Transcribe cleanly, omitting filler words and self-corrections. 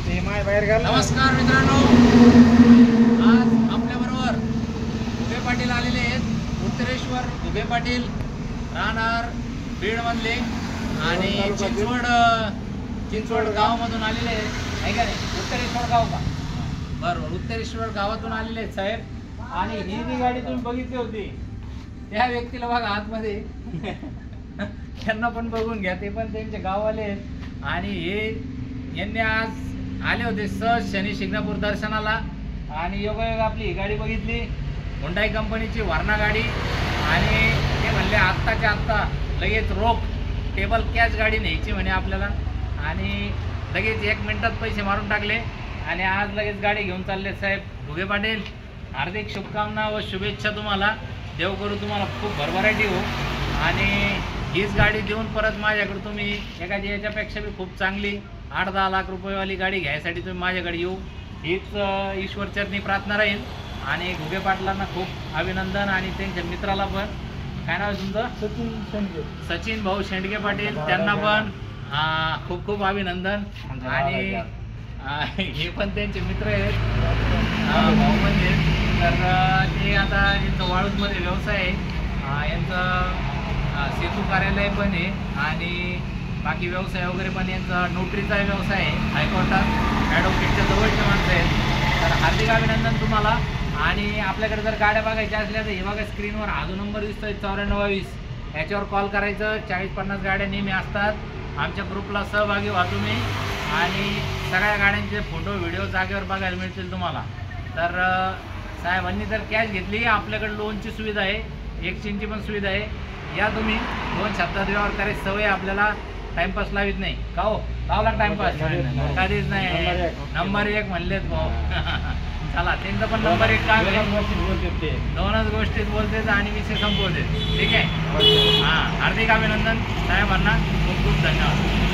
नमस्कार मित्रांनो, आज आपल्याबरोबर घुगे पाटील आलेले आहेत. उत्तरेश्वर घुगे पाटील राहणार बीडमधले आणि चिंचवड गावामधून आलेले आहेत. आहे का नाही? उत्तरेश्वर गाव का? बरोबर, उत्तरेश्वर गावातून आलेले आहेत साहेब. आणि ही जी गाडी तुम्ही बघितली होती त्या व्यक्तीला बघा आतमध्ये त्यांना पण बघून घ्या, ते पण त्यांचे गाववाले आहेत. आणि हे यांनी आज आले होते सहज शनी शिंगणापूर दर्शनाला आणि योगायोग आपली ही गाडी बघितली, हुंडाई कंपनीची वारणा गाडी. आणि ते म्हणले आत्ताच्या आत्ता लगेच रोख टेबल कॅश गाडी न्यायची म्हणे आपल्याला. आणि लगेच 1 मिनिटात पैसे मारून टाकले आणि आज लगेच गाडी घेऊन चालले. साहेब घुगे पाटील, हार्दिक शुभकामना व शुभेच्छा तुम्हाला. देव करू तुम्हाला खूप भरभराटी हो. आणि हीच गाडी देऊन परत माझ्याकडे तुम्ही एखादी याच्यापेक्षा बी खूप चांगली 8-10 लाख रुपयेवाली गाडी घ्यायसाठी तुम्ही माझ्याकडे येऊ, हीच ईश्वरचरणी प्रार्थना राहील. आणि घुगे पाटलांना खूप अभिनंदन. आणि त्यांच्या मित्राला पण, काय नाव आहे तुमचं? सचिन भाऊ शेंडगे पाटील, त्यांना पण खूप खूप अभिनंदन. आणि हे पण त्यांचे मित्र आहेत, भाऊ म्हणजे. तर ते आता यांचं वाळूजमध्ये व्यवसाय आहे, यांचं सेतू कार्यालय पण आहे आणि बाकी व्यवसाय वगैरे पण यांचा नोटरीचा व्यवसाय आहे. हायकोर्टात ॲडव्होकेटच्या जवळचे माणसं आहेत. तर हार्दिक अभिनंदन तुम्हाला. आणि आपल्याकडे जर गाड्या बघायच्या असल्या तर हे बघा स्क्रीनवर हा जो नंबर दिसतोय 9420, याच्यावर कॉल करायचं. 40-50 गाड्या नेहमी असतात. आमच्या ग्रुपला सहभागी व्हा तुम्ही. आणि सगळ्या गाड्यांचे फोटो व्हिडिओ जागेवर बघायला मिळतील तुम्हाला. तर साहेबांनी जर कॅश घेतली, आपल्याकडे लोनची सुविधा आहे, एक्सचेंजची पण सुविधा आहे. या तुम्ही 2 शब्दात व्यवहार करायची सवय आपल्याला, टाइमपास लावित नाही का हो? लावला टाइमपास कधीच नाही. नंबर 1 म्हणलेत भाऊ. चला, त्यांचं पण नंबर 1 काम आहे. 2च गोष्टीत बोलते आणि विषय संपवते. ठीक आहे. हां, हार्दिक अभिनंदन साहेबांना, खूप खूप धन्यवाद.